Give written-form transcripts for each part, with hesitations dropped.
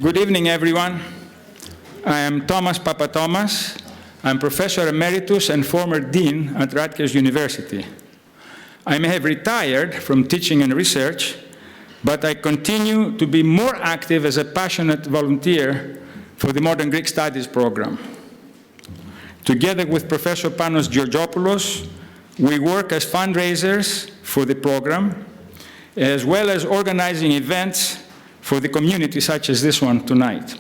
Good evening, everyone. I am Thomas Papatomas. I'm Professor Emeritus and former Dean at Rutgers University. I may have retired from teaching and research, but I continue to be more active as a passionate volunteer for the Modern Greek Studies program. Together with Professor Panos Georgopoulos, we work as fundraisers for the program, as well as organizing events for the community, such as this one tonight.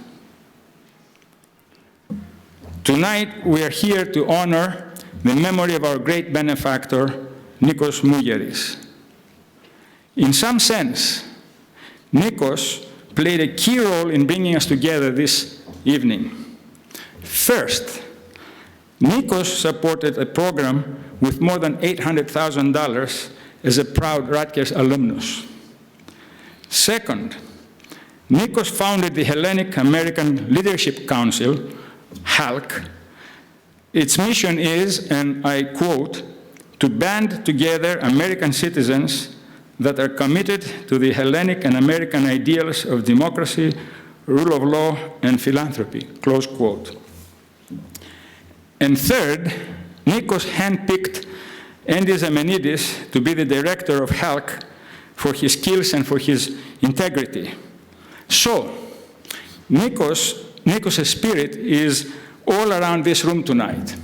Tonight, we are here to honor the memory of our great benefactor, Nikos Mouyiaris. In some sense, Nikos played a key role in bringing us together this evening. First, Nikos supported a program with more than $800,000 as a proud Rutgers alumnus. Second, Nikos founded the Hellenic American Leadership Council, HALC. Its mission is, and I quote, to band together American citizens that are committed to the Hellenic and American ideals of democracy, rule of law, and philanthropy, close quote. And third, Nikos handpicked Endis Emenidis to be the director of HALC for his skills and for his integrity. So, Nikos' spirit is all around this room tonight.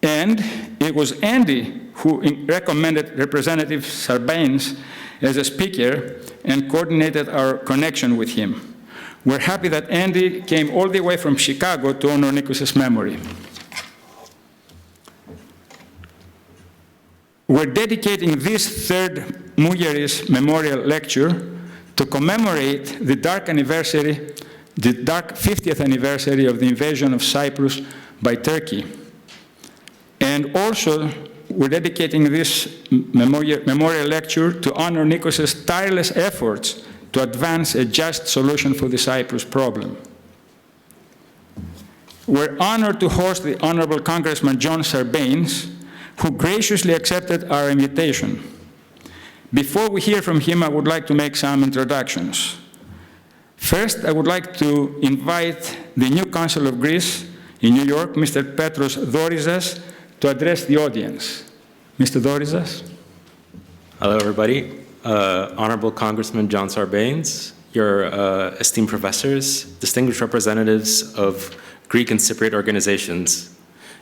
And it was Andy who recommended Representative Sarbanes as a speaker and coordinated our connection with him. We're happy that Andy came all the way from Chicago to honor Nikos' memory. We're dedicating this third Mouyiaris Memorial Lecture to commemorate the dark 50th anniversary of the invasion of Cyprus by Turkey. And also, we're dedicating this memorial lecture to honor Nikos' tireless efforts to advance a just solution for the Cyprus problem. We're honored to host the Honorable Congressman John Sarbanes, who graciously accepted our invitation. Before we hear from him, I would like to make some introductions. First, I would like to invite the new Consul of Greece in New York, Mr. Petros Dorizas, to address the audience. Mr. Dorizas. Hello, everybody. Honorable Congressman John Sarbanes, your esteemed professors, distinguished representatives of Greek and Cypriot organizations.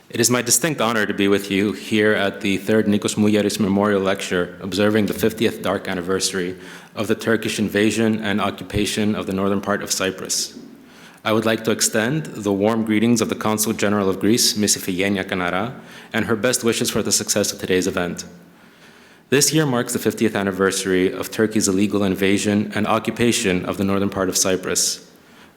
It is my distinct honor to be with you here at the third Nikos Mouyiaris Memorial Lecture, observing the 50th dark anniversary of the Turkish invasion and occupation of the northern part of Cyprus. I would like to extend the warm greetings of the Consul General of Greece, Ms. Ifigenia Kanara, and her best wishes for the success of today's event. This year marks the 50th anniversary of Turkey's illegal invasion and occupation of the northern part of Cyprus.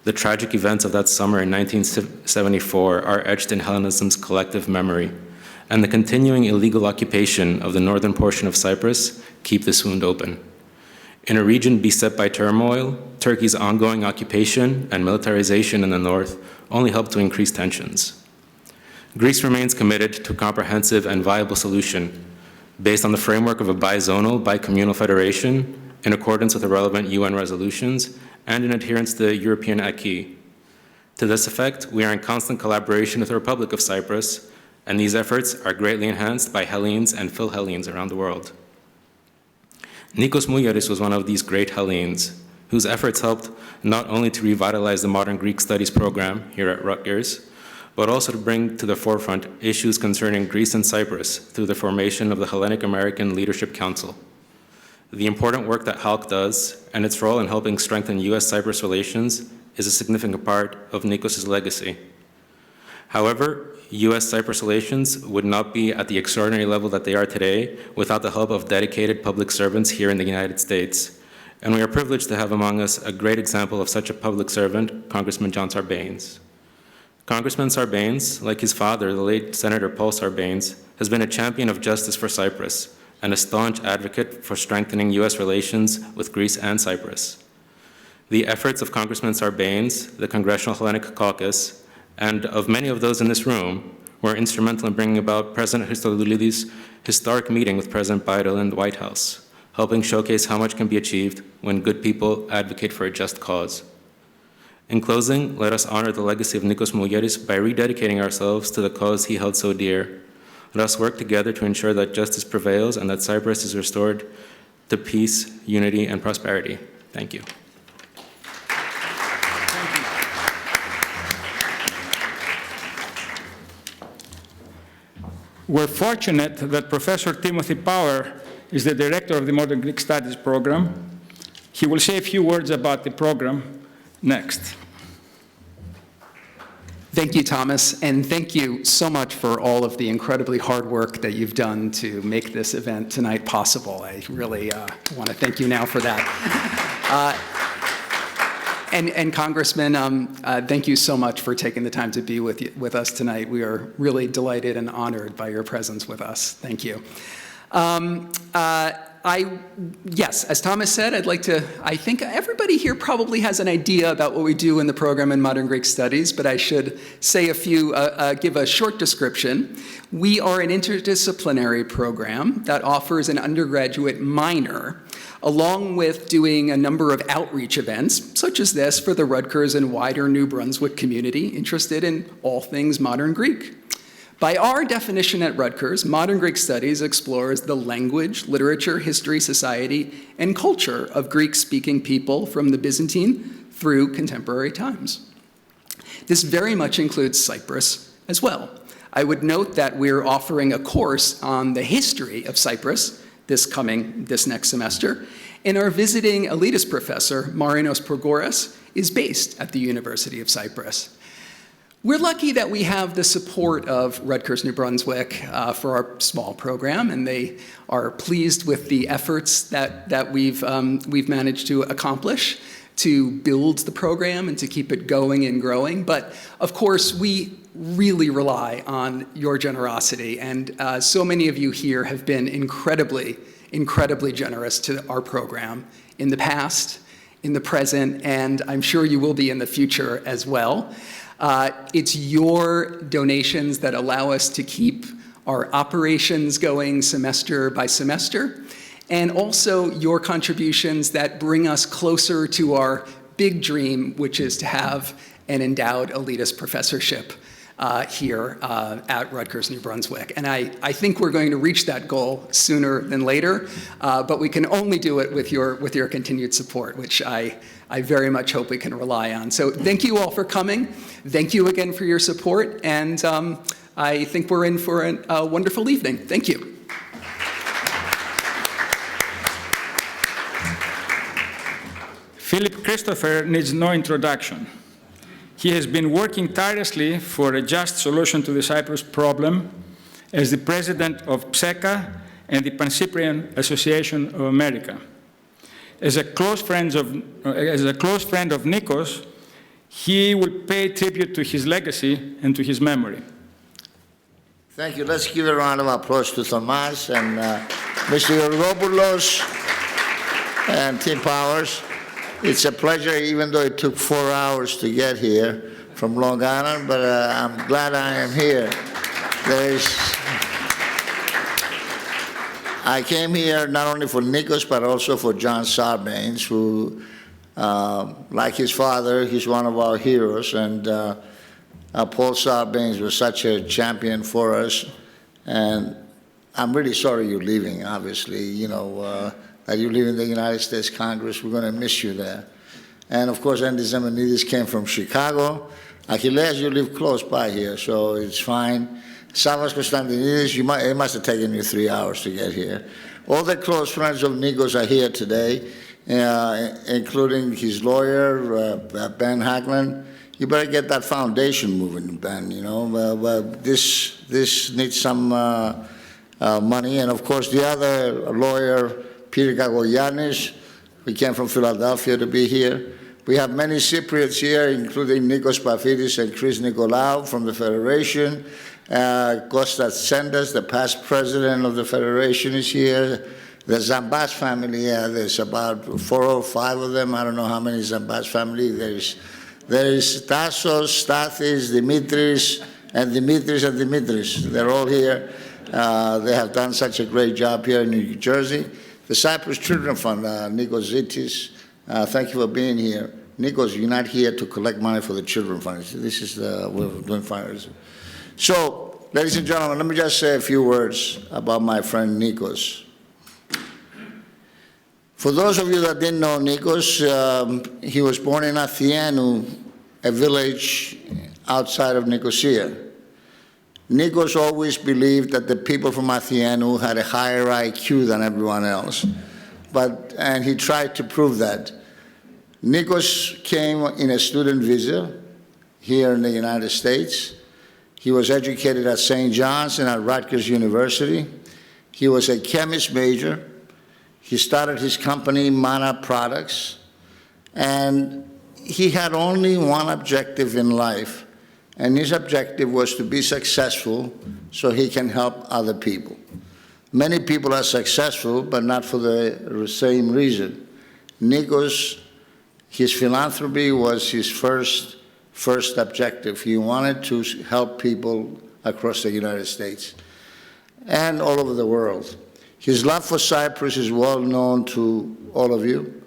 The tragic events of that summer in 1974 are etched in Hellenism's collective memory, and the continuing illegal occupation of the northern portion of Cyprus keep this wound open. In a region beset by turmoil, Turkey's ongoing occupation and militarization in the north only help to increase tensions. Greece remains committed to a comprehensive and viable solution based on the framework of a bizonal, bicommunal federation in accordance with the relevant UN resolutions and in adherence to the European acquis. To this effect, we are in constant collaboration with the Republic of Cyprus, and these efforts are greatly enhanced by Hellenes and Philhellenes around the world. Nikos Mouyiaris was one of these great Hellenes, whose efforts helped not only to revitalize the modern Greek studies program here at Rutgers, but also to bring to the forefront issues concerning Greece and Cyprus through the formation of the Hellenic American Leadership Council. The important work that HALC does and its role in helping strengthen U.S.-Cyprus relations is a significant part of Nikos' legacy. However, U.S.-Cyprus relations would not be at the extraordinary level that they are today without the help of dedicated public servants here in the United States. And we are privileged to have among us a great example of such a public servant, Congressman John Sarbanes. Congressman Sarbanes, like his father, the late Senator Paul Sarbanes, has been a champion of justice for Cyprus and a staunch advocate for strengthening U.S. relations with Greece and Cyprus. The efforts of Congressman Sarbanes, the Congressional Hellenic Caucus, and of many of those in this room were instrumental in bringing about President Christodoulidis' historic meeting with President Biden in the White House, helping showcase how much can be achieved when good people advocate for a just cause. In closing, let us honor the legacy of Nikos Mouyiaris by rededicating ourselves to the cause he held so dear. Let us work together to ensure that justice prevails and that Cyprus is restored to peace, unity, and prosperity. Thank you. We're fortunate that Professor Timothy Power is the director of the Modern Greek Studies program. He will say a few words about the program next. Thank you, Thomas, and thank you so much for all of the incredibly hard work that you've done to make this event tonight possible. I really want to thank you now for that. And Congressman, thank you so much for taking the time to be with us tonight. We are really delighted and honored by your presence with us. Thank you. Yes, as Thomas said, I think everybody here probably has an idea about what we do in the program in Modern Greek Studies, but I should say give a short description. We are an interdisciplinary program that offers an undergraduate minor, along with doing a number of outreach events, such as this, for the Rutgers and wider New Brunswick community interested in all things modern Greek. By our definition at Rutgers, Modern Greek Studies explores the language, literature, history, society, and culture of Greek-speaking people from the Byzantine through contemporary times. This very much includes Cyprus as well. I would note that we're offering a course on the history of Cyprus this next semester, and our visiting elitist professor, Marinos Progoras, is based at the University of Cyprus. We're lucky that we have the support of Rutgers New Brunswick for our small program, and they are pleased with the efforts that we've managed to accomplish to build the program and to keep it going and growing. But of course, we really rely on your generosity, and so many of you here have been incredibly generous to our program in the past, in the present, and I'm sure you will be in the future as well. It's your donations that allow us to keep our operations going semester by semester, and also your contributions that bring us closer to our big dream, which is to have an endowed elitist professorship here at Rutgers New Brunswick. And I think we're going to reach that goal sooner than later, but we can only do it with your continued support, which I very much hope we can rely on. So thank you all for coming. Thank you again for your support, and I think we're in for a wonderful evening. Thank you. Philip Christopher needs no introduction. He has been working tirelessly for a just solution to the Cyprus problem as the president of PSECA and the Pan-Cyprian Association of America. As a close friend of Nikos, he will pay tribute to his legacy and to his memory. Thank you. Let's give a round of applause to Thomas and Mr. Yorgopoulos and Tim Powers. It's a pleasure, even though it took 4 hours to get here from Long Island, but I'm glad I am here. I came here not only for Nikos, but also for John Sarbanes, who, like his father, he's one of our heroes, and Paul Sarbanes was such a champion for us, and I'm really sorry you're leaving, obviously, that you live in the United States Congress. We're going to miss you there. And of course, Andy Zemanidis came from Chicago. Achilles, you live close by here, so it's fine. Savas Konstantinidis, it must have taken you 3 hours to get here. All the close friends of Nikos are here today, including his lawyer, Ben Hackman. You better get that foundation moving, Ben, this needs some money. And of course, the other lawyer, Peter Kagogiannis, we came from Philadelphia to be here. We have many Cypriots here, including Nikos Pafidis and Chris Nikolaou from the Federation. Kostas Tsendas, the past president of the Federation, is here. The Zambas family, there's about 4 or 5 of them. I don't know how many Zambas family. There's Tassos, Stathis, Dimitris, and Dimitris. They're all here. They have done such a great job here in New Jersey. The Cyprus Children Fund, Nikos Zitis, thank you for being here. Nikos, you're not here to collect money for the Children Fund. This is the way of doing fundraising. So, ladies and gentlemen, let me just say a few words about my friend Nikos. For those of you that didn't know Nikos, he was born in Athienu, a village outside of Nicosia. Nikos always believed that the people from Athienu had a higher IQ than everyone else, and he tried to prove that. Nikos came in a student visa here in the United States. He was educated at St. John's and at Rutgers University. He was a chemist major. He started his company, Mana Products, and he had only one objective in life, and his objective was to be successful so he can help other people. Many people are successful, but not for the same reason. Nikos, his philanthropy was his first objective. He wanted to help people across the United States and all over the world. His love for Cyprus is well known to all of you.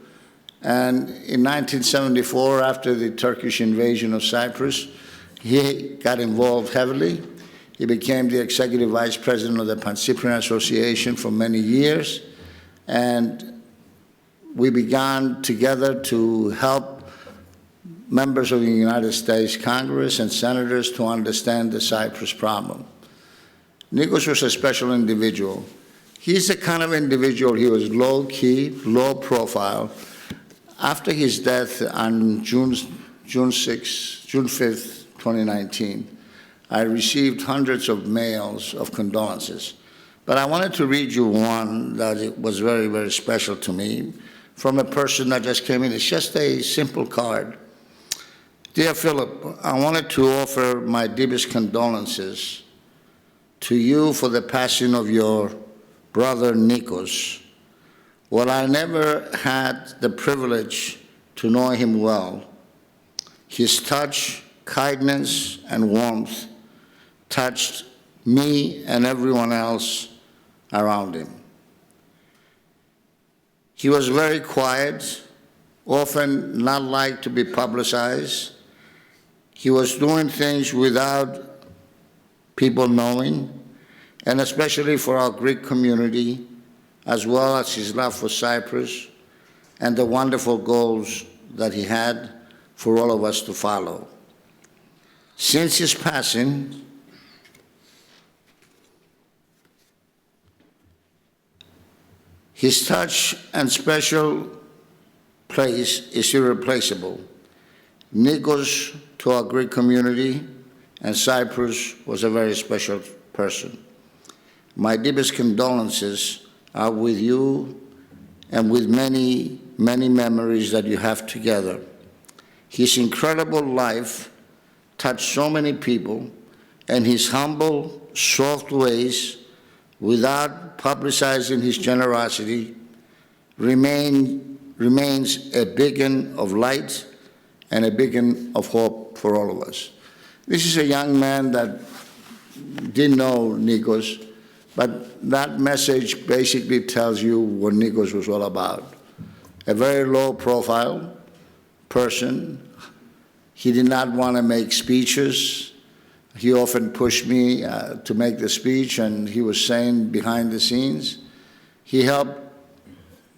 And in 1974, after the Turkish invasion of Cyprus, he got involved heavily. He became the executive vice president of the Pan-Cyprian Association for many years. And we began together to help members of the United States Congress and senators to understand the Cyprus problem. Nikos was a special individual. He's the kind of individual, he was low-key, low-profile. After his death on June 5th, 2019, I received hundreds of mails of condolences. But I wanted to read you one that was very, very special to me from a person that just came in. It's just a simple card. Dear Philip, I wanted to offer my deepest condolences to you for the passing of your brother Nikos. While I never had the privilege to know him well, his touch, kindness, and warmth touched me and everyone else around him. He was very quiet, often not liked to be publicized. He was doing things without people knowing, and especially for our Greek community, as well as his love for Cyprus and the wonderful goals that he had for all of us to follow. Since his passing, his touch and special place is irreplaceable. Nikos, to our Greek community, and Cyprus was a very special person. My deepest condolences are with you and with many, many memories that you have together. His incredible life touched so many people, and his humble, soft ways, without publicizing his generosity, remains a beacon of light and a beacon of hope for all of us. This is a young man that didn't know Nikos, but that message basically tells you what Nikos was all about. A very low-profile person. He did not want to make speeches. He often pushed me to make the speech, and he was saying behind the scenes. He helped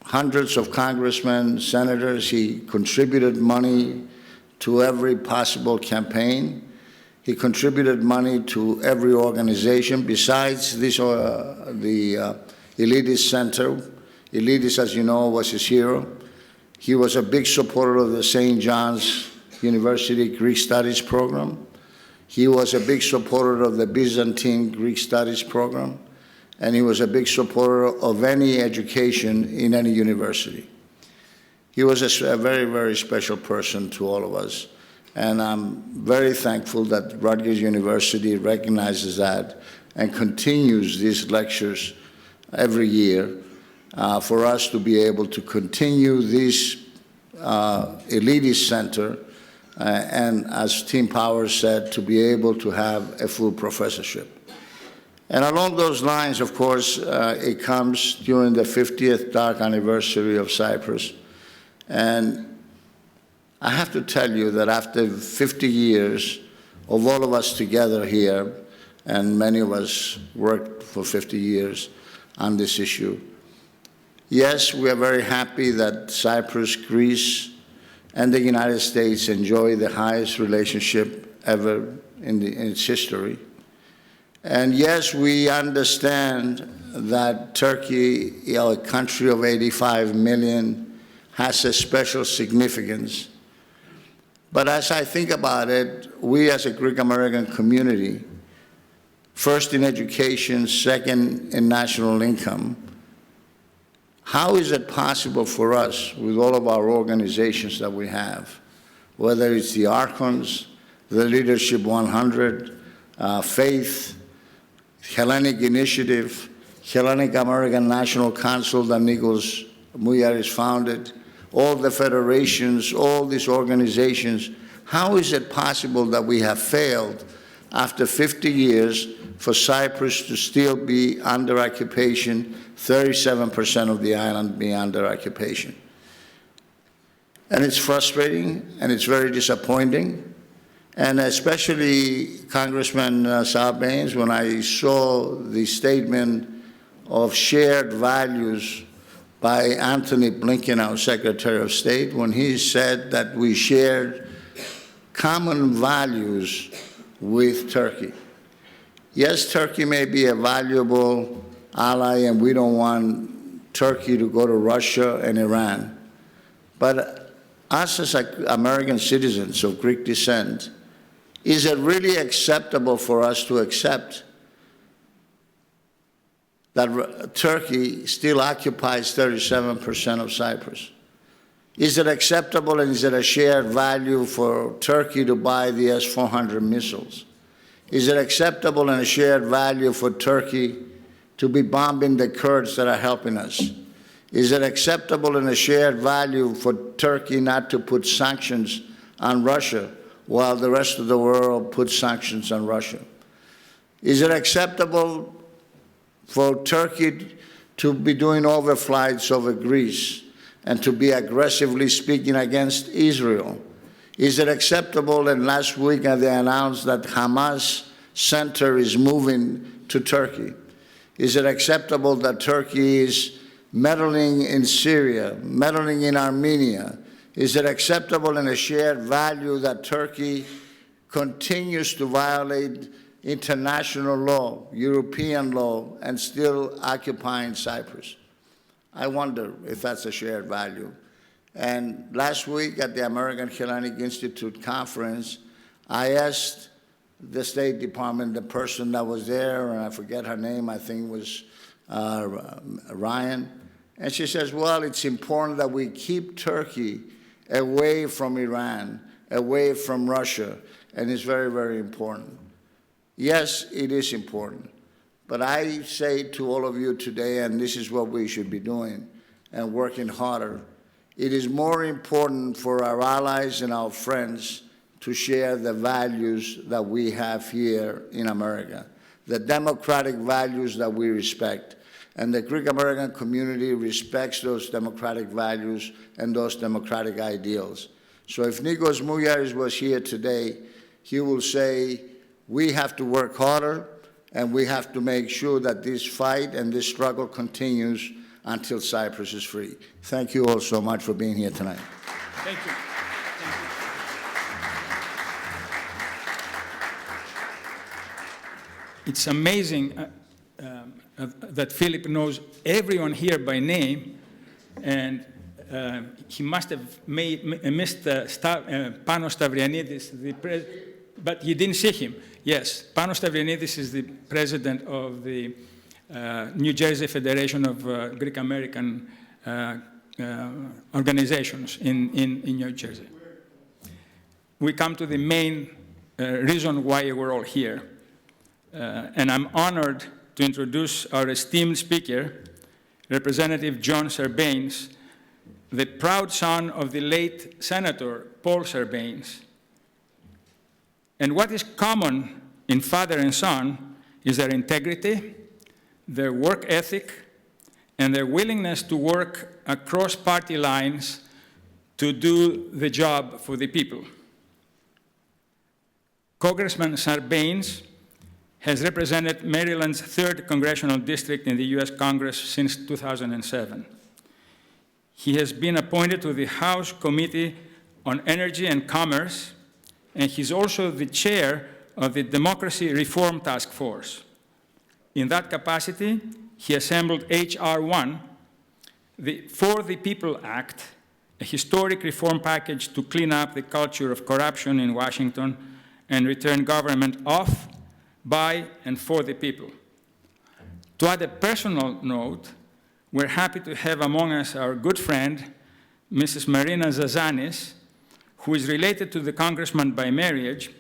hundreds of congressmen, senators. He contributed money to every possible campaign. He contributed money to every organization besides this, the Elitist Center. Elitist, as you know, was his hero. He was a big supporter of the St. John's University Greek Studies program. He was a big supporter of the Byzantine Greek Studies program, and he was a big supporter of any education in any university. He was a very, very special person to all of us, and I'm very thankful that Rutgers University recognizes that and continues these lectures every year for us to be able to continue this elitist center and, as Tim Powers said, to be able to have a full professorship. And along those lines, of course, it comes during the 50th dark anniversary of Cyprus. And I have to tell you that after 50 years of all of us together here, and many of us worked for 50 years on this issue, yes, we are very happy that Cyprus, Greece, and the United States enjoy the highest relationship ever in its history. And yes, we understand that Turkey, a country of 85 million, has a special significance. But as I think about it, we as a Greek American community, first in education, second in national income, how is it possible for us, with all of our organizations that we have, whether it's the Archons, the Leadership 100, Faith, Hellenic Initiative, Hellenic American National Council that Nikos Mouyiaris founded, all the federations, all these organizations, how is it possible that we have failed after 50 years for Cyprus to still be under occupation, 37% of the island being under occupation? And it's frustrating and it's very disappointing. And especially Congressman Sarbanes, when I saw the statement of shared values by Anthony Blinken, our Secretary of State, when he said that we shared common values with Turkey. Yes, Turkey may be a valuable ally, and we don't want Turkey to go to Russia and Iran. But us as American citizens of Greek descent, is it really acceptable for us to accept that Turkey still occupies 37% of Cyprus? Is it acceptable and is it a shared value for Turkey to buy the S-400 missiles? Is it acceptable and a shared value for Turkey to be bombing the Kurds that are helping us? Is it acceptable and a shared value for Turkey not to put sanctions on Russia while the rest of the world puts sanctions on Russia? Is it acceptable for Turkey to be doing overflights over Greece and to be aggressively speaking against Israel? Is it acceptable, and last week they announced that Hamas center is moving to Turkey? Is it acceptable that Turkey is meddling in Syria, meddling in Armenia? Is it acceptable and a shared value that Turkey continues to violate international law, European law, and still occupying Cyprus? I wonder if that's a shared value. And last week at the American Hellenic Institute conference, I asked the State Department, the person that was there, and I forget her name, I think it was Ryan, and she says, well, it's important that we keep Turkey away from Iran, away from Russia, and it's very, very important. Yes, it is important. But I say to all of you today, and this is what we should be doing and working harder, it is more important for our allies and our friends to share the values that we have here in America, the democratic values that we respect. And the Greek American community respects those democratic values and those democratic ideals. So if Nikos Mouyiaris was here today, he will say, we have to work harder, and we have to make sure that this fight and this struggle continues until Cyprus is free. Thank you all so much for being here tonight. Thank you. It's amazing that Philip knows everyone here by name, and he must have missed Panos Stavrianidis, but you didn't see him. Yes, Panos Stavrianidis is the president of the New Jersey Federation of Greek American organizations in New Jersey. We come to the main reason why we're all here. And I'm honored to introduce our esteemed speaker, Representative John Sarbanes, the proud son of the late Senator Paul Sarbanes. And what is common in father and son is their integrity, their work ethic, and their willingness to work across party lines to do the job for the people. Congressman Sarbanes has represented Maryland's 3rd congressional district in the US Congress since 2007. He has been appointed to the House Committee on Energy and Commerce, and he's also the chair of the Democracy Reform Task Force. In that capacity, he assembled H.R. 1, the For the People Act, a historic reform package to clean up the culture of corruption in Washington and return government of, by, and for the people. To add a personal note, we're happy to have among us our good friend, Mrs. Marina Zazanis, who is related to the congressman by marriage.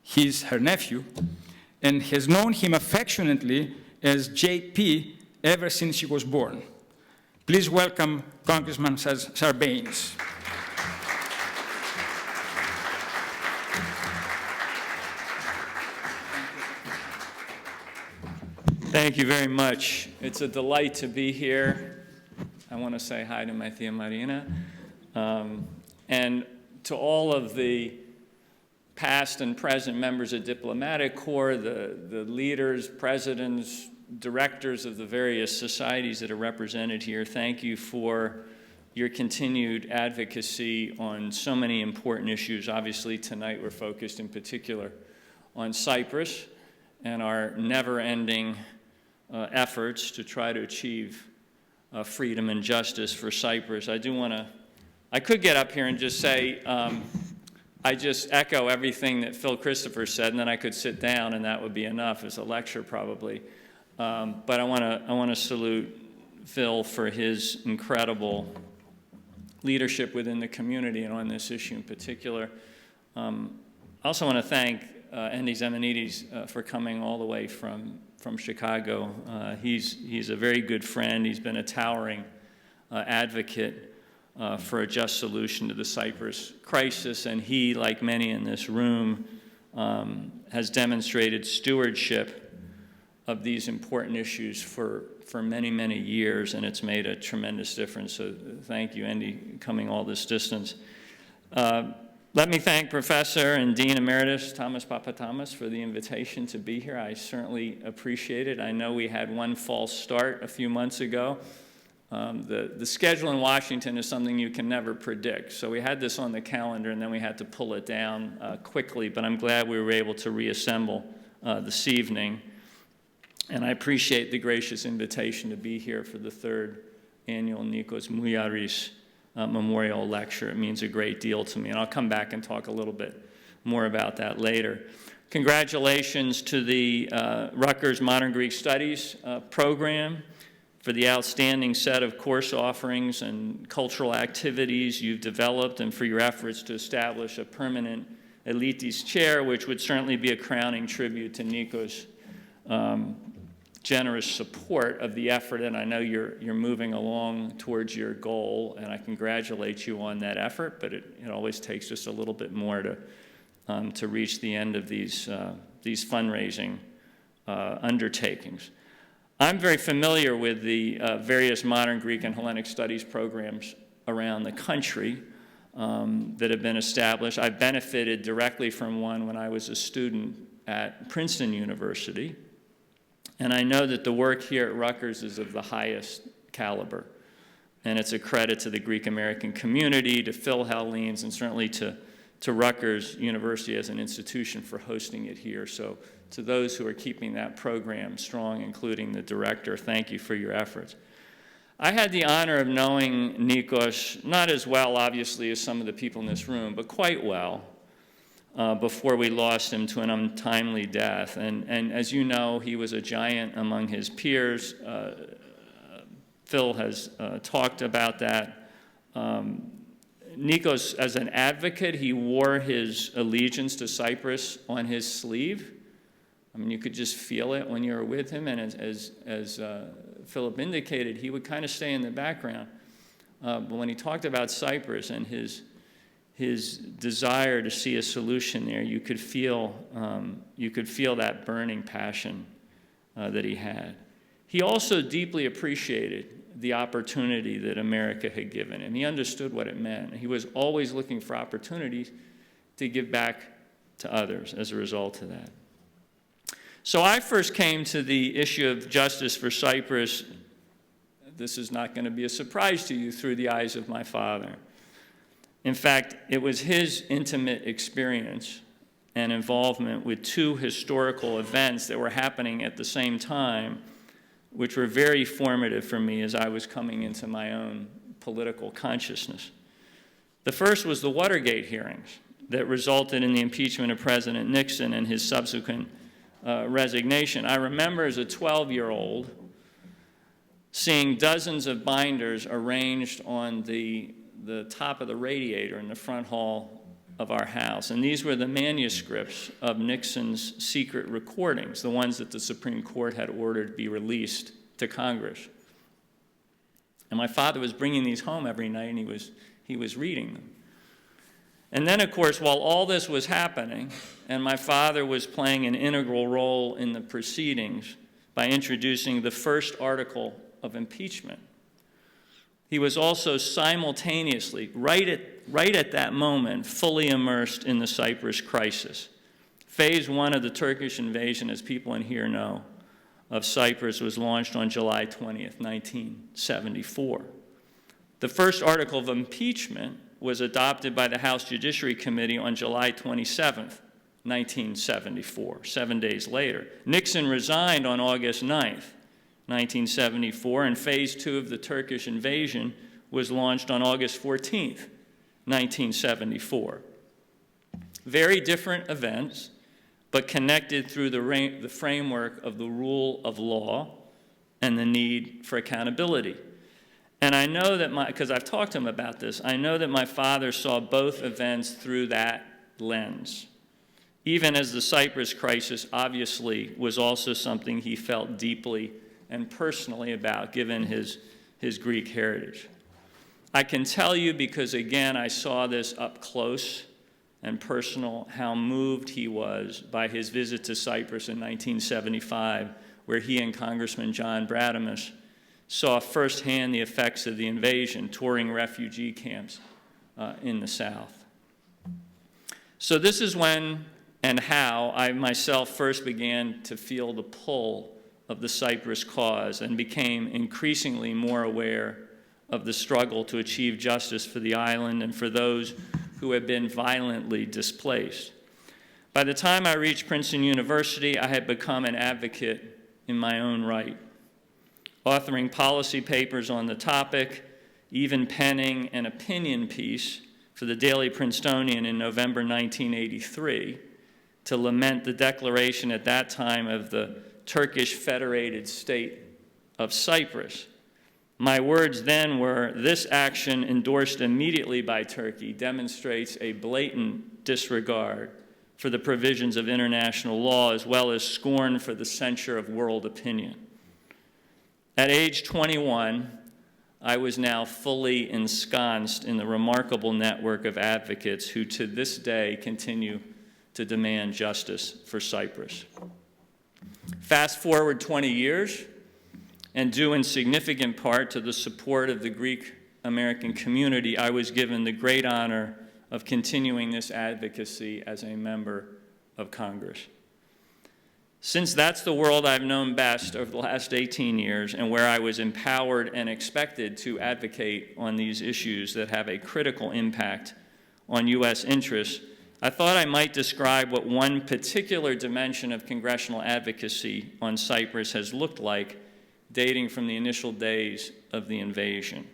He's her nephew, and has known him affectionately as JP ever since she was born. Please welcome Congressman Sarbanes. Thank you very much. It's a delight to be here. I want to say hi to my tia Marina. And to all of the past and present members of Diplomatic Corps, the leaders, presidents, directors of the various societies that are represented here, thank you for your continued advocacy on so many important issues. Obviously, tonight we're focused in particular on Cyprus and our never-ending efforts to try to achieve freedom and justice for Cyprus. I could get up here and just say, I just echo everything that Phil Christopher said, and then I could sit down and that would be enough as a lecture probably. But I want to salute Phil for his incredible leadership within the community and on this issue in particular. I also want to thank Andy Zemenides for coming all the way from Chicago. He's a very good friend. He's been a towering advocate for a just solution to the Cyprus crisis, and he, like many in this room, has demonstrated stewardship of these important issues for many, many years, and it's made a tremendous difference. So thank you, Andy, coming all this distance. Let me thank Professor and Dean Emeritus Thomas Papatamas for the invitation to be here. I certainly appreciate it. I know we had one false start a few months ago. The schedule in Washington is something you can never predict. So we had this on the calendar, and then we had to pull it down quickly, but I'm glad we were able to reassemble this evening. And I appreciate the gracious invitation to be here for the 3rd annual Nikos Mouyiaris Memorial Lecture. It means a great deal to me, and I'll come back and talk a little bit more about that later. Congratulations to the Rutgers Modern Greek Studies program for the outstanding set of course offerings and cultural activities you've developed, and for your efforts to establish a permanent Elitis chair, which would certainly be a crowning tribute to Nikos' generous support of the effort, and I know you're moving along towards your goal, and I congratulate you on that effort, but it always takes just a little bit more to reach the end of these fundraising undertakings. I'm very familiar with the various modern Greek and Hellenic studies programs around the country that have been established. I've benefited directly from one when I was a student at Princeton University, and I know that the work here at Rutgers is of the highest caliber, and it's a credit to the Greek-American community, to Phil Hellenes, and certainly to Rutgers University as an institution for hosting it here. So to those who are keeping that program strong, including the director, thank you for your efforts. I had the honor of knowing Nikos, not as well, obviously, as some of the people in this room, but quite well, before we lost him to an untimely death. And as you know, he was a giant among his peers. Phil has talked about that. Nikos, as an advocate, he wore his allegiance to Cyprus on his sleeve. I mean, you could just feel it when you were with him, and as Philip indicated, he would kind of stay in the background. But when he talked about Cyprus and his his desire to see a solution there. You could feel that burning passion that he had. He also deeply appreciated the opportunity that America had given him. He understood what it meant. He was always looking for opportunities to give back to others as a result of that. So I first came to the issue of justice for Cyprus. This is not going to be a surprise to you, through the eyes of my father. In fact, it was his intimate experience and involvement with two historical events that were happening at the same time, which were very formative for me as I was coming into my own political consciousness. The first was the Watergate hearings that resulted in the impeachment of President Nixon and his subsequent resignation. I remember as a 12-year-old seeing dozens of binders arranged on the top of the radiator in the front hall of our house. And these were the manuscripts of Nixon's secret recordings, the ones that the Supreme Court had ordered be released to Congress. And my father was bringing these home every night, and he was reading them. And then, of course, while all this was happening, and my father was playing an integral role in the proceedings by introducing the first article of impeachment, he was also simultaneously, right at that moment, fully immersed in the Cyprus crisis. Phase 1 of the Turkish invasion, as people in here know, of Cyprus was launched on July 20th, 1974. The first article of impeachment was adopted by the House Judiciary Committee on July 27th, 1974, 7 days later. Nixon resigned on August 9th, 1974, and Phase 2 of the Turkish invasion was launched on August 14th, 1974. Very different events, but connected through the framework of the rule of law and the need for accountability. And I know that because I've talked to him about this, I know that my father saw both events through that lens, even as the Cyprus crisis obviously was also something he felt deeply and personally about, given his Greek heritage. I can tell you, because again, I saw this up close and personal, how moved he was by his visit to Cyprus in 1975, where he and Congressman John Bradamus saw firsthand the effects of the invasion, touring refugee camps in the South. So this is when and how I myself first began to feel the pull of the Cyprus cause and became increasingly more aware of the struggle to achieve justice for the island and for those who had been violently displaced. By the time I reached Princeton University, I had become an advocate in my own right, authoring policy papers on the topic, even penning an opinion piece for the Daily Princetonian in November 1983 to lament the declaration at that time of the Turkish Federated State of Cyprus. My words then were, "This action, endorsed immediately by Turkey, demonstrates a blatant disregard for the provisions of international law, as well as scorn for the censure of world opinion." At age 21, I was now fully ensconced in the remarkable network of advocates who to this day continue to demand justice for Cyprus. Fast forward 20 years, and due in significant part to the support of the Greek American community, I was given the great honor of continuing this advocacy as a member of Congress. Since that's the world I've known best over the last 18 years, and where I was empowered and expected to advocate on these issues that have a critical impact on U.S. interests, I thought I might describe what one particular dimension of congressional advocacy on Cyprus has looked like, dating from the initial days of the invasion.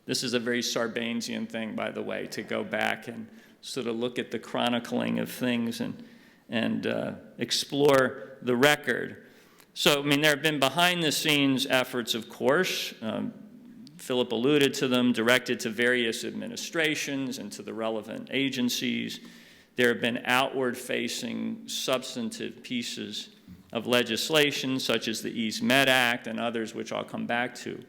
This is a very Sarbanesian thing, by the way, to go back and sort of look at the chronicling of things and explore the record. So, I mean, there have been behind-the-scenes efforts, of course. Philip alluded to them, directed to various administrations and to the relevant agencies. There have been outward-facing, substantive pieces of legislation, such as the East Med Act and others, which I'll come back to.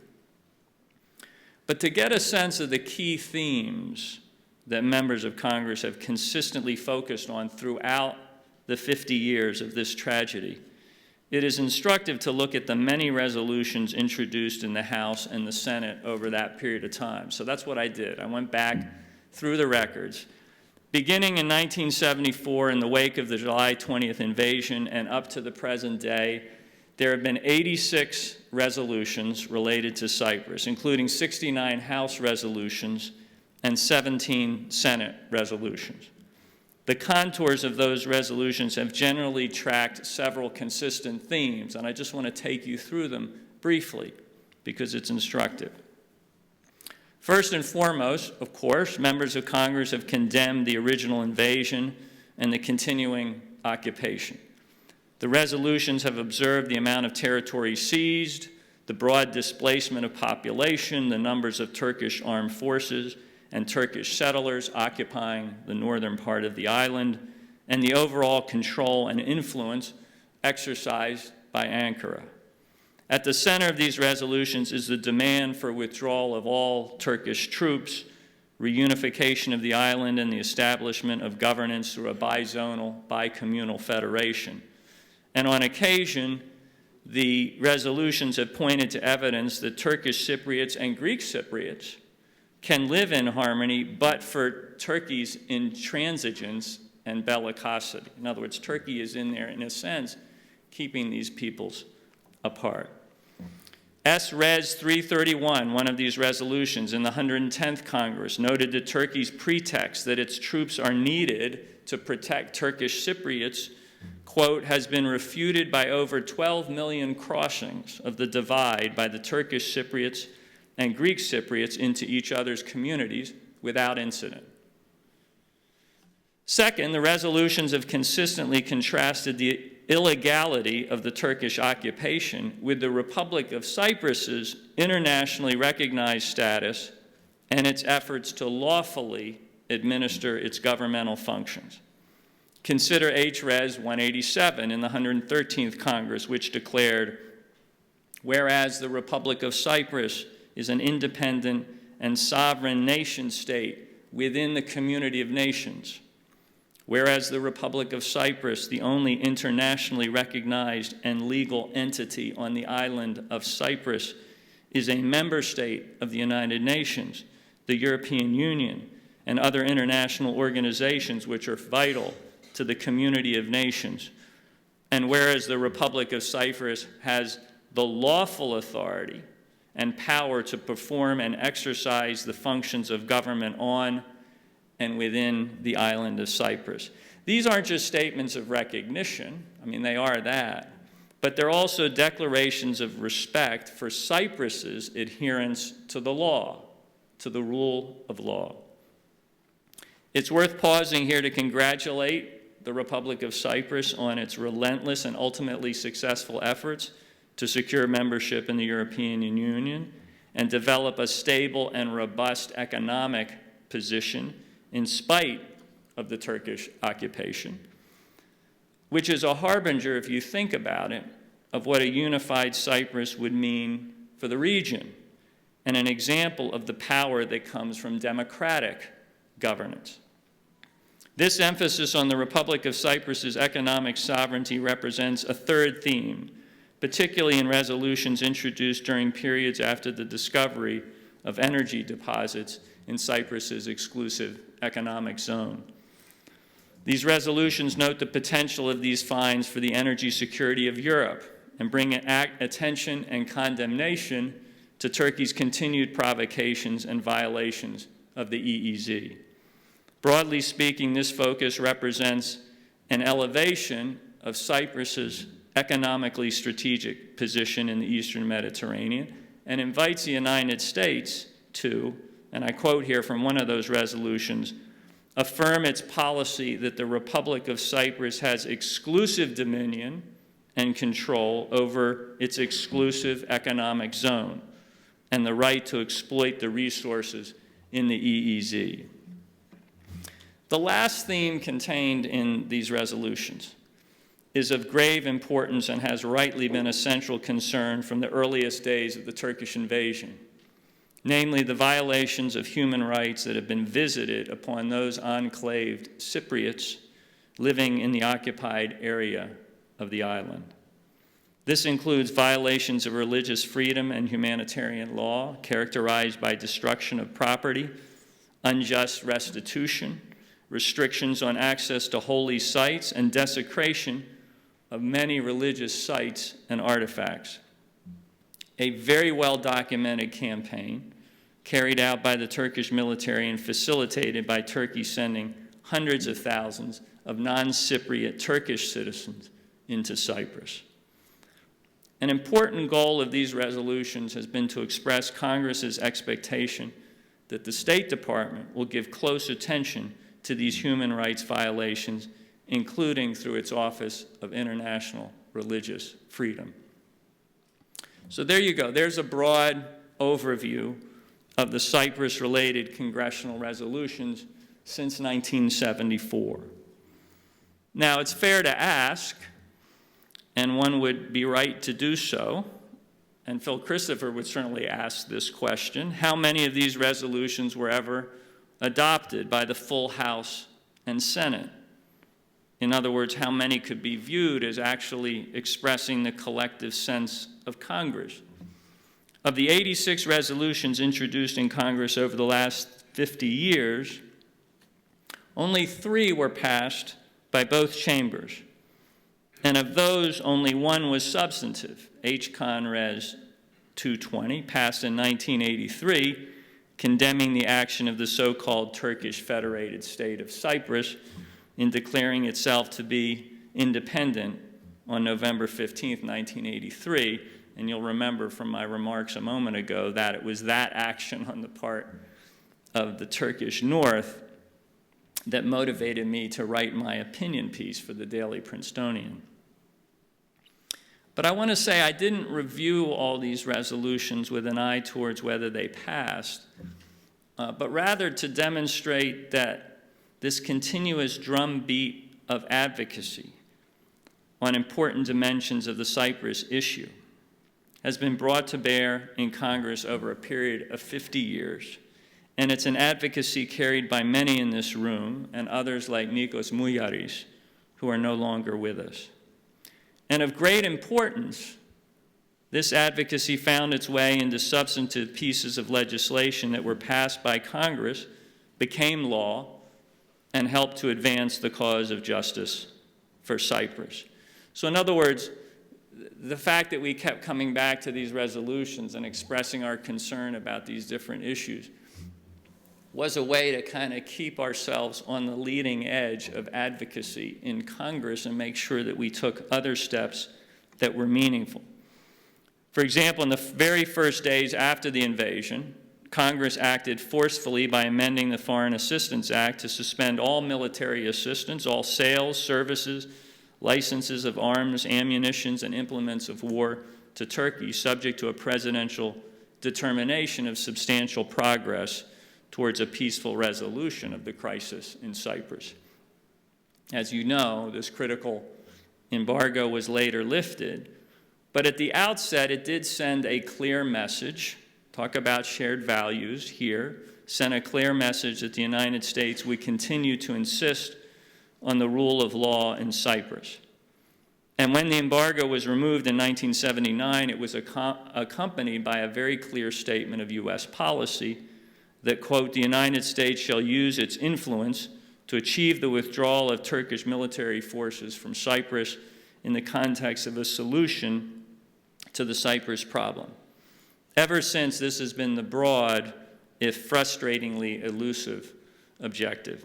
But to get a sense of the key themes that members of Congress have consistently focused on throughout the 50 years of this tragedy. It is instructive to look at the many resolutions introduced in the House and the Senate over that period of time. So that's what I did. I went back through the records. Beginning in 1974, in the wake of the July 20th invasion and up to the present day, there have been 86 resolutions related to Cyprus, including 69 House resolutions and 17 Senate resolutions. The contours of those resolutions have generally tracked several consistent themes, and I just want to take you through them briefly because it's instructive. First and foremost, of course, members of Congress have condemned the original invasion and the continuing occupation. The resolutions have observed the amount of territory seized, the broad displacement of population, the numbers of Turkish armed forces and Turkish settlers occupying the northern part of the island, and the overall control and influence exercised by Ankara. At the center of these resolutions is the demand for withdrawal of all Turkish troops, reunification of the island, and the establishment of governance through a bizonal, bicommunal federation. And on occasion, the resolutions have pointed to evidence that Turkish Cypriots and Greek Cypriots can live in harmony, but for Turkey's intransigence and bellicosity. In other words, Turkey is in there, in a sense, keeping these peoples apart. S. Res. 331, one of these resolutions in the 110th Congress, noted that Turkey's pretext that its troops are needed to protect Turkish Cypriots, quote, has been refuted by over 12 million crossings of the divide by the Turkish Cypriots and Greek Cypriots into each other's communities without incident. Second, the resolutions have consistently contrasted the illegality of the Turkish occupation with the Republic of Cyprus's internationally recognized status and its efforts to lawfully administer its governmental functions. Consider H-Res 187 in the 113th Congress, which declared, whereas the Republic of Cyprus is an independent and sovereign nation-state within the community of nations, whereas the Republic of Cyprus, the only internationally recognized and legal entity on the island of Cyprus, is a member state of the United Nations, the European Union, and other international organizations which are vital to the community of nations, and whereas the Republic of Cyprus has the lawful authority and power to perform and exercise the functions of government on and within the island of Cyprus. These aren't just statements of recognition, I mean, they are that, but they're also declarations of respect for Cyprus's adherence to the law, to the rule of law. It's worth pausing here to congratulate the Republic of Cyprus on its relentless and ultimately successful efforts to secure membership in the European Union and develop a stable and robust economic position in spite of the Turkish occupation, which is a harbinger, if you think about it, of what a unified Cyprus would mean for the region, and an example of the power that comes from democratic governance. This emphasis on the Republic of Cyprus's economic sovereignty represents a third theme, particularly in resolutions introduced during periods after the discovery of energy deposits in Cyprus's exclusive economic zone. These resolutions note the potential of these finds for the energy security of Europe and bring attention and condemnation to Turkey's continued provocations and violations of the EEZ. Broadly speaking, this focus represents an elevation of Cyprus's economically strategic position in the Eastern Mediterranean and invites the United States to, and I quote here from one of those resolutions, affirm its policy that the Republic of Cyprus has exclusive dominion and control over its exclusive economic zone and the right to exploit the resources in the EEZ. The last theme contained in these resolutions is of grave importance and has rightly been a central concern from the earliest days of the Turkish invasion. namely the violations of human rights that have been visited upon those enclaved Cypriots living in the occupied area of the island. This includes violations of religious freedom and humanitarian law, characterized by destruction of property, unjust restitution, restrictions on access to holy sites, and desecration of many religious sites and artifacts. A very well-documented campaign carried out by the Turkish military and facilitated by Turkey sending hundreds of thousands of non-Cypriot Turkish citizens into Cyprus. An important goal of these resolutions has been to express Congress's expectation that the State Department will give close attention to these human rights violations, including through its Office of International Religious Freedom. So there you go. There's a broad overview of the Cyprus-related congressional resolutions since 1974. Now, it's fair to ask, and one would be right to do so, and Phil Christopher would certainly ask this question, how many of these resolutions were ever adopted by the full House and Senate? In other words, how many could be viewed as actually expressing the collective sense of Congress? Of the 86 resolutions introduced in Congress over the last 50 years, only 3 were passed by both chambers. And of those, only 1 was substantive, H-Con Res 220, passed in 1983, condemning the action of the so-called Turkish Federated State of Cyprus in declaring itself to be independent on November 15, 1983. And you'll remember from my remarks a moment ago that it was that action on the part of the Turkish North that motivated me to write my opinion piece for the Daily Princetonian. But I want to say I didn't review all these resolutions with an eye towards whether they passed, but rather to demonstrate that this continuous drumbeat of advocacy on important dimensions of the Cyprus issue has been brought to bear in Congress over a period of 50 years. And it's an advocacy carried by many in this room and others like Nikos Mouyiaris, who are no longer with us. And of great importance, this advocacy found its way into substantive pieces of legislation that were passed by Congress, became law, and helped to advance the cause of justice for Cyprus. So in other words, the fact that we kept coming back to these resolutions and expressing our concern about these different issues was a way to kind of keep ourselves on the leading edge of advocacy in Congress and make sure that we took other steps that were meaningful. For example, in the very first days after the invasion, Congress acted forcefully by amending the Foreign Assistance Act to suspend all military assistance, all sales, services, licenses of arms, ammunitions, and implements of war to Turkey, subject to a presidential determination of substantial progress towards a peaceful resolution of the crisis in Cyprus. As you know, this critical embargo was later lifted, but at the outset it did send a clear message, talk about shared values here, sent a clear message that the United States would continue to insist on the rule of law in Cyprus. And when the embargo was removed in 1979, it was accompanied by a very clear statement of U.S. policy that, quote, the United States shall use its influence to achieve the withdrawal of Turkish military forces from Cyprus in the context of a solution to the Cyprus problem. Ever since, this has been the broad, if frustratingly elusive, objective.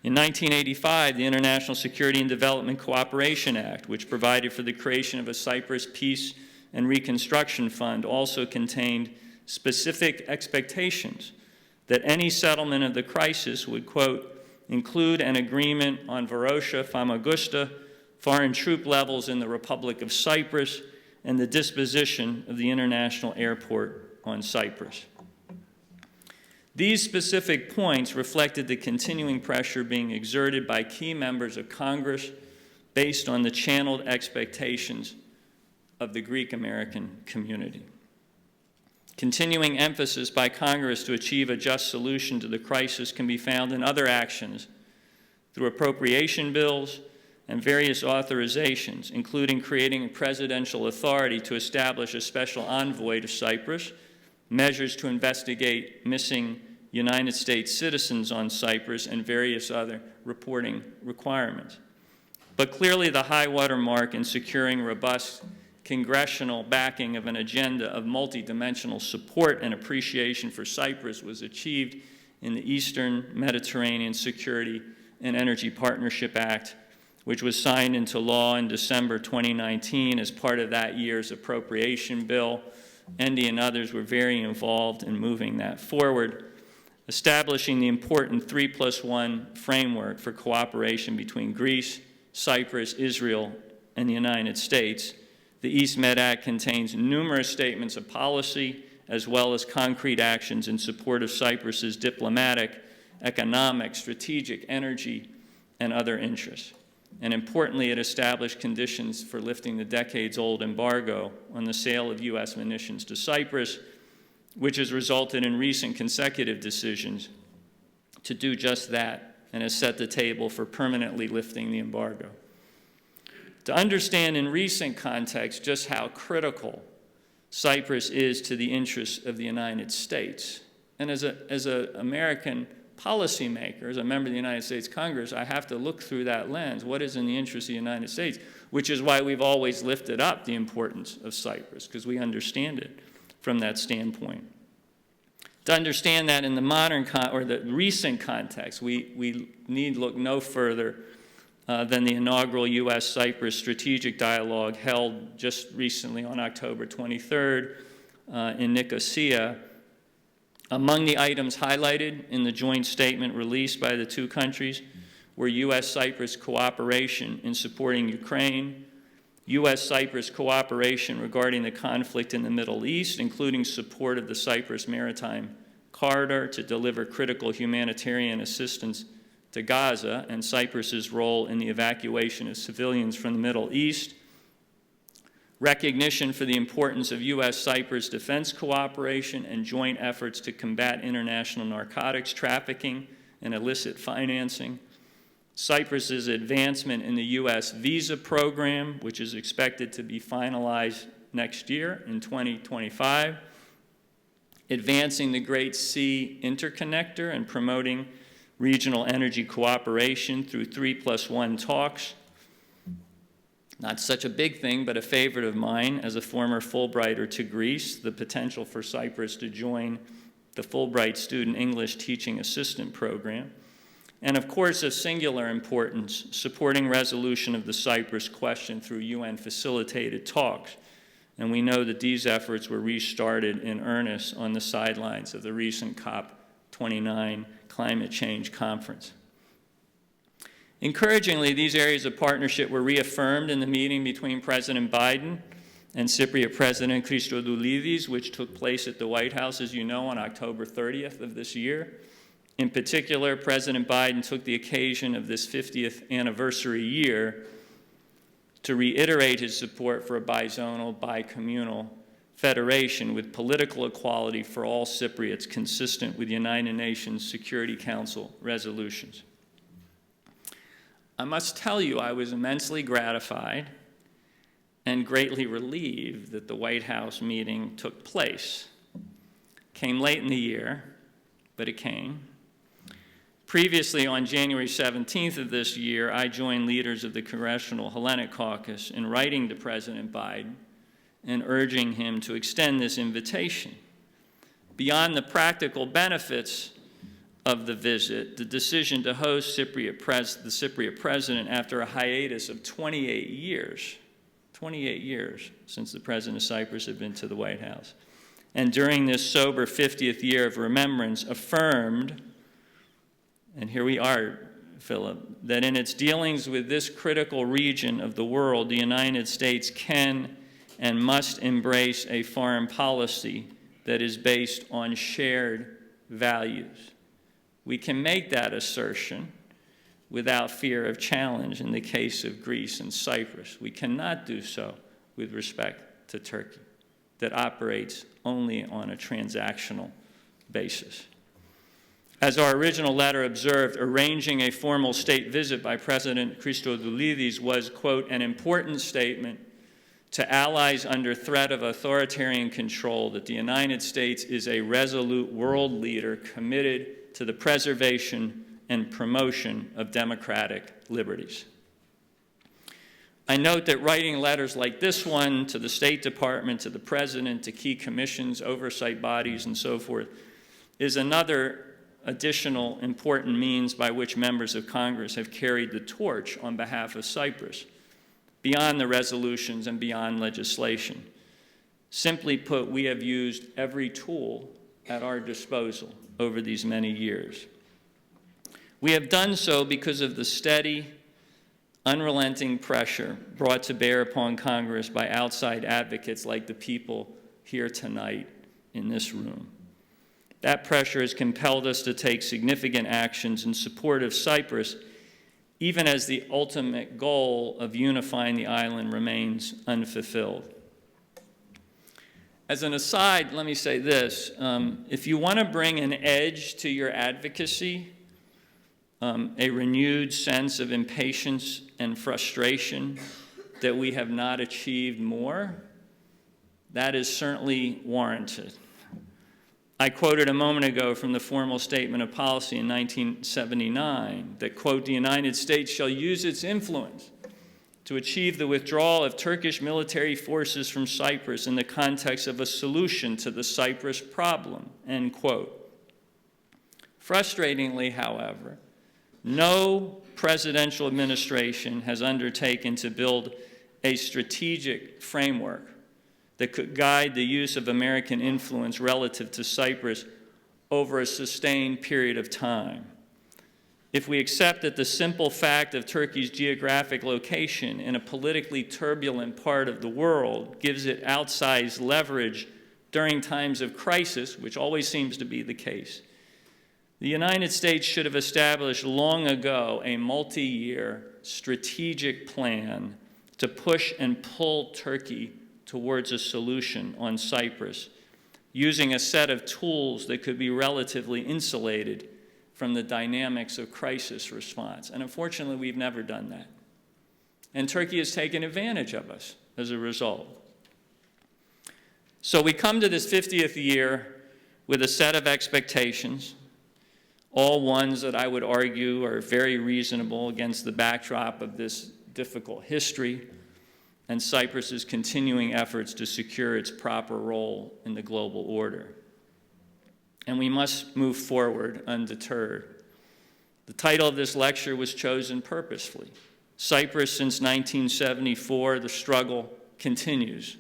In 1985, the International Security and Development Cooperation Act, which provided for the creation of a Cyprus Peace and Reconstruction Fund, also contained specific expectations that any settlement of the crisis would, quote, include an agreement on Varosha, Famagusta, foreign troop levels in the Republic of Cyprus, and the disposition of the international airport on Cyprus. These specific points reflected the continuing pressure being exerted by key members of Congress based on the channeled expectations of the Greek American community. Continuing emphasis by Congress to achieve a just solution to the crisis can be found in other actions through appropriation bills and various authorizations, including creating presidential authority to establish a special envoy to Cyprus, measures to investigate missing United States citizens on Cyprus, and various other reporting requirements. But clearly the high water mark in securing robust congressional backing of an agenda of multidimensional support and appreciation for Cyprus was achieved in the Eastern Mediterranean Security and Energy Partnership Act, which was signed into law in December 2019 as part of that year's appropriation bill. Andy and others were very involved in moving that forward, establishing the important 3+1 framework for cooperation between Greece, Cyprus, Israel, and the United States. The East Med Act contains numerous statements of policy as well as concrete actions in support of Cyprus's diplomatic, economic, strategic, energy, and other interests. And importantly, it established conditions for lifting the decades-old embargo on the sale of U.S. munitions to Cyprus, which has resulted in recent consecutive decisions to do just that and has set the table for permanently lifting the embargo. To understand in recent context just how critical Cyprus is to the interests of the United States, and as an American policymaker, as a member of the United States Congress, I have to look through that lens. What is in the interest of the United States? Which is why we've always lifted up the importance of Cyprus, because we understand it from that standpoint. To understand that in the modern or the recent context, we need look no further than the inaugural U.S.-Cyprus strategic dialogue held just recently on October 23rd in Nicosia. Among the items highlighted in the joint statement released by the two countries were U.S.-Cyprus cooperation in supporting Ukraine, U.S.-Cyprus cooperation regarding the conflict in the Middle East, including support of the Cyprus Maritime Corridor to deliver critical humanitarian assistance to Gaza, and Cyprus's role in the evacuation of civilians from the Middle East, recognition for the importance of U.S.-Cyprus defense cooperation and joint efforts to combat international narcotics trafficking and illicit financing, Cyprus's advancement in the U.S. visa program, which is expected to be finalized next year in 2025, advancing the Great Sea Interconnector and promoting regional energy cooperation through 3+1 talks. Not such a big thing, but a favorite of mine as a former Fulbrighter to Greece, the potential for Cyprus to join the Fulbright Student English Teaching Assistant Program. And of course, of singular importance, supporting resolution of the Cyprus question through UN-facilitated talks. And we know that these efforts were restarted in earnest on the sidelines of the recent COP29 climate change conference. Encouragingly, these areas of partnership were reaffirmed in the meeting between President Biden and Cypriot President Christodoulidis, which took place at the White House, as you know, on October 30th of this year. In particular, President Biden took the occasion of this 50th anniversary year to reiterate his support for a bizonal, bicommunal federation with political equality for all Cypriots consistent with United Nations Security Council resolutions. I must tell you, I was immensely gratified and greatly relieved that the White House meeting took place. Came late in the year, but it came. Previously, on January 17th of this year, I joined leaders of the Congressional Hellenic Caucus in writing to President Biden and urging him to extend this invitation. Beyond the practical benefits of the visit, the decision to host the Cypriot president after a hiatus of 28 years since the president of Cyprus had been to the White House, and during this sober 50th year of remembrance affirmed, and here we are, Philip, that in its dealings with this critical region of the world, the United States can and must embrace a foreign policy that is based on shared values. We can make that assertion without fear of challenge in the case of Greece and Cyprus. We cannot do so with respect to Turkey. that operates only on a transactional basis. As our original letter observed, arranging a formal state visit by President Christodoulidis was, quote, an important statement to allies under threat of authoritarian control that the United States is a resolute world leader committed to the preservation and promotion of democratic liberties. I note that writing letters like this one to the State Department, to the President, to key commissions, oversight bodies, and so forth, is another additional important means by which members of Congress have carried the torch on behalf of Cyprus, beyond the resolutions and beyond legislation. Simply put, we have used every tool at our disposal over these many years. We have done so because of the steady, unrelenting pressure brought to bear upon Congress by outside advocates like the people here tonight in this room. That pressure has compelled us to take significant actions in support of Cyprus, even as the ultimate goal of unifying the island remains unfulfilled. As an aside, let me say this. If you want to bring an edge to your advocacy, a renewed sense of impatience and frustration that we have not achieved more, that is certainly warranted. I quoted a moment ago from the formal statement of policy in 1979 that, quote, the United States shall use its influence to achieve the withdrawal of Turkish military forces from Cyprus in the context of a solution to the Cyprus problem, end quote. Frustratingly, however, no presidential administration has undertaken to build a strategic framework that could guide the use of American influence relative to Cyprus over a sustained period of time. If we accept that the simple fact of Turkey's geographic location in a politically turbulent part of the world gives it outsized leverage during times of crisis, which always seems to be the case, the United States should have established long ago a multi-year strategic plan to push and pull Turkey towards a solution on Cyprus, using a set of tools that could be relatively insulated from the dynamics of crisis response. And unfortunately, we've never done that. And Turkey has taken advantage of us as a result. So we come to this 50th year with a set of expectations, all ones that I would argue are very reasonable against the backdrop of this difficult history and Cyprus's continuing efforts to secure its proper role in the global order. And we must move forward undeterred. The title of this lecture was chosen purposefully. Cyprus since 1974, the struggle continues.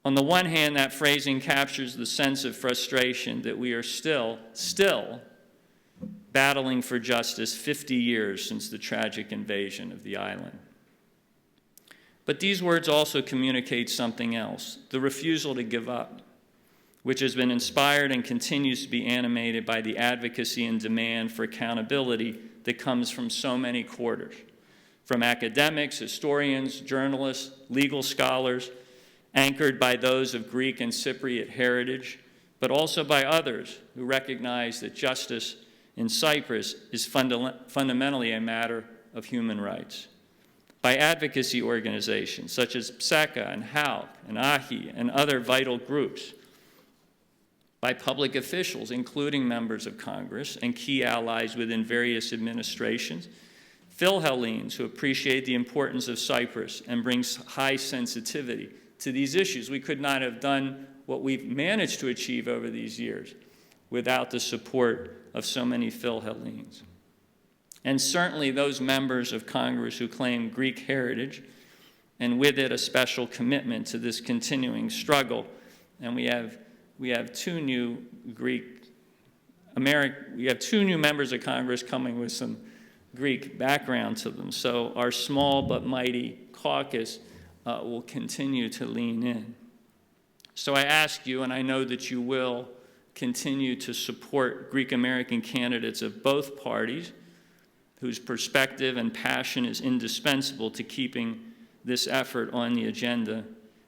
On the one hand, that phrasing captures the sense of frustration that we are still battling for justice 50 years since the tragic invasion of the island. But these words also communicate something else, the refusal to give up, which has been inspired and continues to be animated by the advocacy and demand for accountability that comes from so many quarters, from academics, historians, journalists, legal scholars, anchored by those of Greek and Cypriot heritage, but also by others who recognize that justice in Cyprus is fundamentally a matter of human rights. By advocacy organizations such as PSECA and HALC and AHI and other vital groups, by public officials, including members of Congress and key allies within various administrations, Philhellenes who appreciate the importance of Cyprus and brings high sensitivity to these issues. We could not have done what we've managed to achieve over these years without the support of so many Philhellenes. And certainly those members of Congress who claim Greek heritage, and with it a special commitment to this continuing struggle. And we have two new members of Congress coming with some Greek background to them. So our small but mighty caucus will continue to lean in. So I ask you, and I know that you will, continue to support Greek-American candidates of both parties whose perspective and passion is indispensable to keeping this effort on the agenda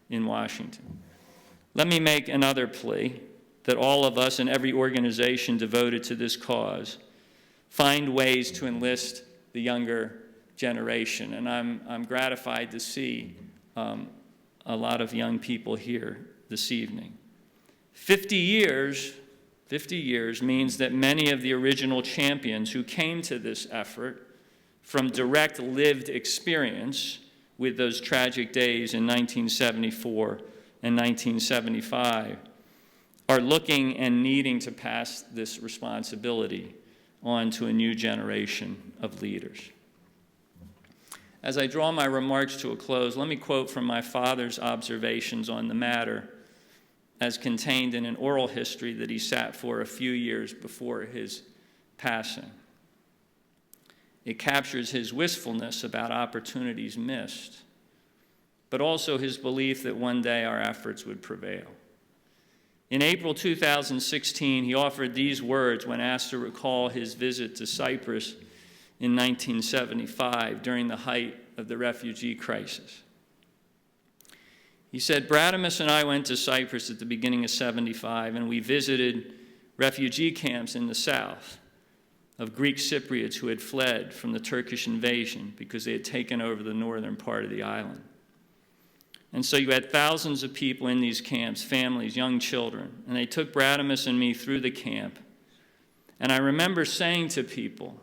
in Washington. Let me make another plea that all of us and every organization devoted to this cause find ways to enlist the younger generation. And I'm gratified to see a lot of young people here this evening. 50 years means that many of the original champions who came to this effort from direct lived experience with those tragic days in 1974 and 1975 are looking and needing to pass this responsibility on to a new generation of leaders. As I draw my remarks to a close, let me quote from my father's observations on the matter as contained in an oral history that he sat for a few years before his passing. It captures his wistfulness about opportunities missed, but also his belief that one day our efforts would prevail. In April 2016, he offered these words when asked to recall his visit to Cyprus in 1975 during the height of the refugee crisis. He said, "Bradimus and I went to Cyprus at the beginning of '75, and we visited refugee camps in the south of Greek Cypriots who had fled from the Turkish invasion because they had taken over the northern part of the island. And so you had thousands of people in these camps, families, young children, and they took Bradimus and me through the camp. And I remember saying to people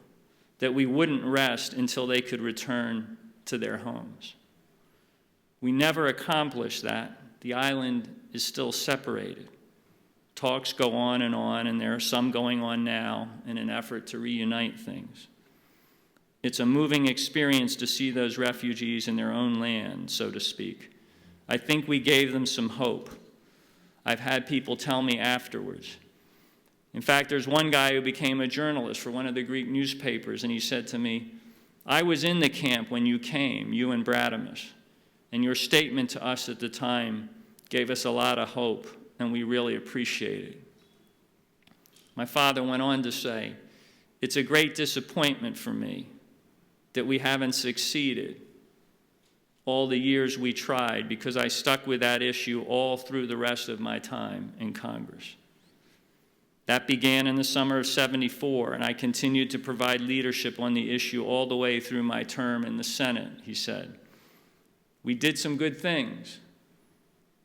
that we wouldn't rest until they could return to their homes. We never accomplished that. The island is still separated. Talks go on, and there are some going on now in an effort to reunite things. It's a moving experience to see those refugees in their own land, so to speak. I think we gave them some hope. I've had people tell me afterwards. In fact, there's one guy who became a journalist for one of the Greek newspapers, and he said to me, I was in the camp when you came, you and Bradimus, and your statement to us at the time gave us a lot of hope, and we really appreciate it. My father went on to say, it's a great disappointment for me that we haven't succeeded all the years we tried, because I stuck with that issue all through the rest of my time in Congress. That began in the summer of '74, and I continued to provide leadership on the issue all the way through my term in the Senate, he said. We did some good things.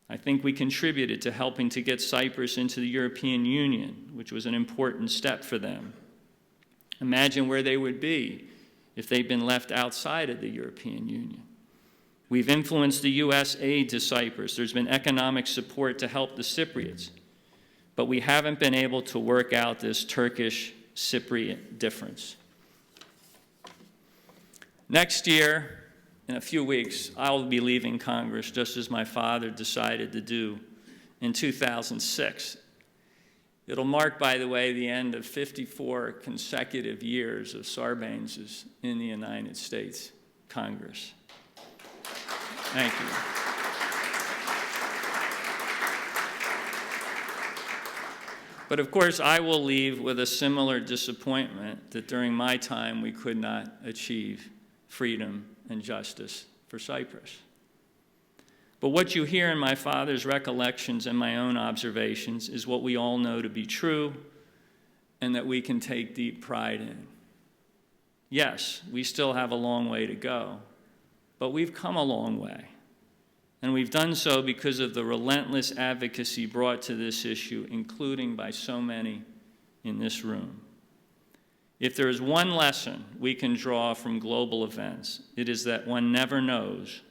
I think we contributed to helping to get Cyprus into the European Union, which was an important step for them. Imagine where they would be if they'd been left outside of the European Union. We've influenced the U.S. aid to Cyprus. There's been economic support to help the Cypriots. But we haven't been able to work out this Turkish-Cypriot difference. Next year, in a few weeks, I'll be leaving Congress, just as my father decided to do in 2006. It'll mark, by the way, the end of 54 consecutive years of Sarbanes in the United States Congress. Thank you. But of course, I will leave with a similar disappointment that during my time we could not achieve freedom and justice for Cyprus. But what you hear in my father's recollections and my own observations is what we all know to be true and that we can take deep pride in. Yes, we still have a long way to go, but we've come a long way. And we've done so because of the relentless advocacy brought to this issue, including by so many in this room. If there is one lesson we can draw from global events, it is that one never knows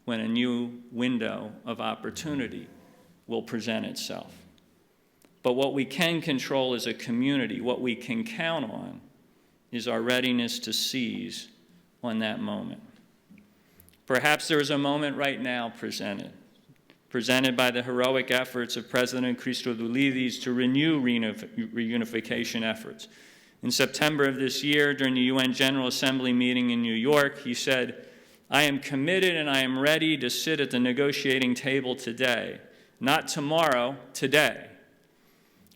when a new window of opportunity will present itself. But what we can control as a community, what we can count on, is our readiness to seize on that moment. Perhaps there is a moment right now presented by the heroic efforts of President Christodoulidis to renew reunification efforts. In September of this year, during the UN General Assembly meeting in New York, he said, I am committed and I am ready to sit at the negotiating table today, not tomorrow, today.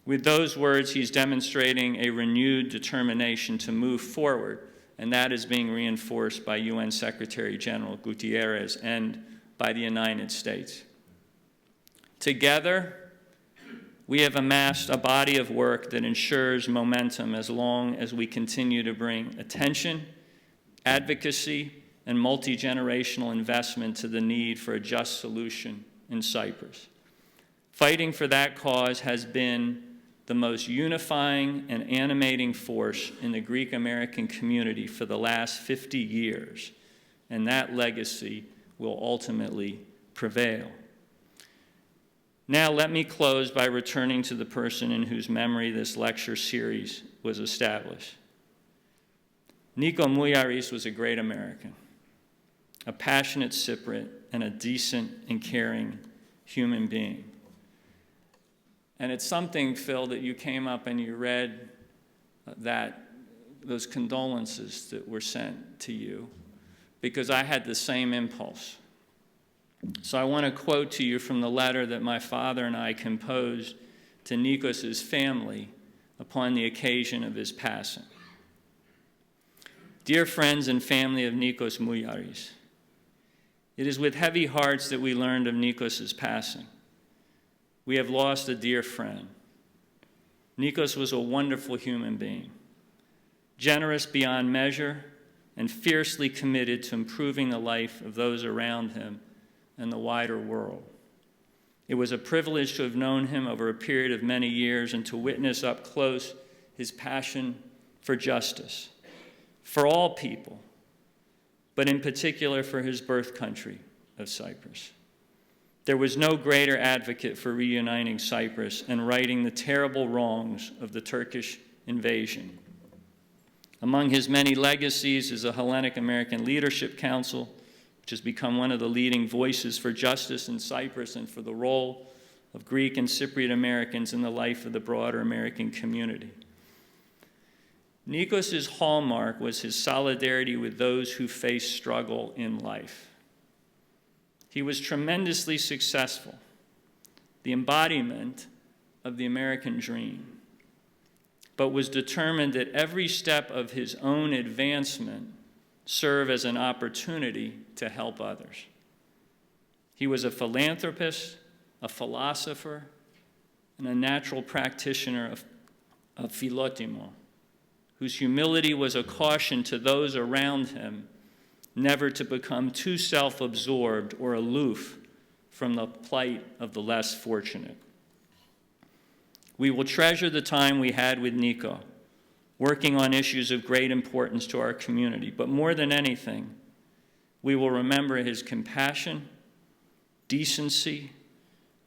With those words, he's demonstrating a renewed determination to move forward, and that is being reinforced by UN Secretary General Guterres and by the United States. Together, we have amassed a body of work that ensures momentum as long as we continue to bring attention, advocacy, and multi-generational investment to the need for a just solution in Cyprus. Fighting for that cause has been the most unifying and animating force in the Greek-American community for the last 50 years, and that legacy will ultimately prevail. Now let me close by returning to the person in whose memory this lecture series was established. Nikos Mouyiaris was a great American, a passionate Cypriot, and a decent and caring human being. And it's something, Phil, that you came up and you read those condolences that were sent to you, because I had the same impulse. So I want to quote to you from the letter that my father and I composed to Nikos's family upon the occasion of his passing. Dear friends and family of Nikos Mouyiaris, it is with heavy hearts that we learned of Nikos's passing. We have lost a dear friend. Nikos was a wonderful human being, generous beyond measure and fiercely committed to improving the life of those around him and the wider world. It was a privilege to have known him over a period of many years and to witness up close his passion for justice, for all people, but in particular for his birth country of Cyprus. There was no greater advocate for reuniting Cyprus and righting the terrible wrongs of the Turkish invasion. Among his many legacies is the Hellenic American Leadership Council, which has become one of the leading voices for justice in Cyprus and for the role of Greek and Cypriot Americans in the life of the broader American community. Nikos's hallmark was his solidarity with those who face struggle in life. He was tremendously successful, the embodiment of the American dream, but was determined at every step of his own advancement serve as an opportunity to help others. He was a philanthropist, a philosopher, and a natural practitioner of philotimo, whose humility was a caution to those around him never to become too self-absorbed or aloof from the plight of the less fortunate. We will treasure the time we had with Nico, working on issues of great importance to our community, but more than anything, we will remember his compassion, decency,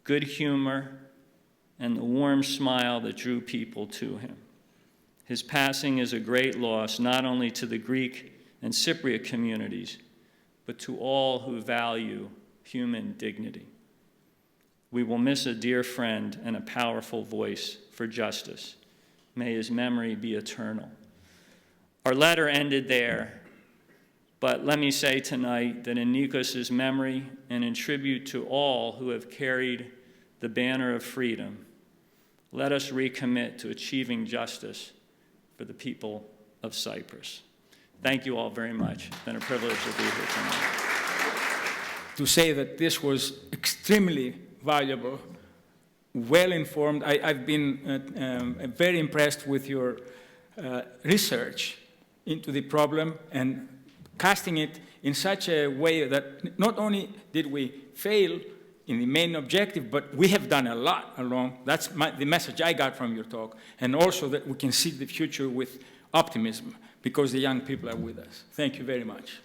good humor, and the warm smile that drew people to him. His passing is a great loss, not only to the Greek and Cypriot communities, but to all who value human dignity. We will miss a dear friend and a powerful voice for justice. May his memory be eternal. Our letter ended there, but let me say tonight that in Nikos's memory and in tribute to all who have carried the banner of freedom, let us recommit to achieving justice for the people of Cyprus. Thank you all very much. It's been a privilege to be here tonight. To say that this was extremely valuable, well-informed. I've been very impressed with your research into the problem and casting it in such a way that not only did we fail in the main objective, but we have done a lot along. That's the message I got from your talk. And also that we can see the future with optimism because the young people are with us. Thank you very much.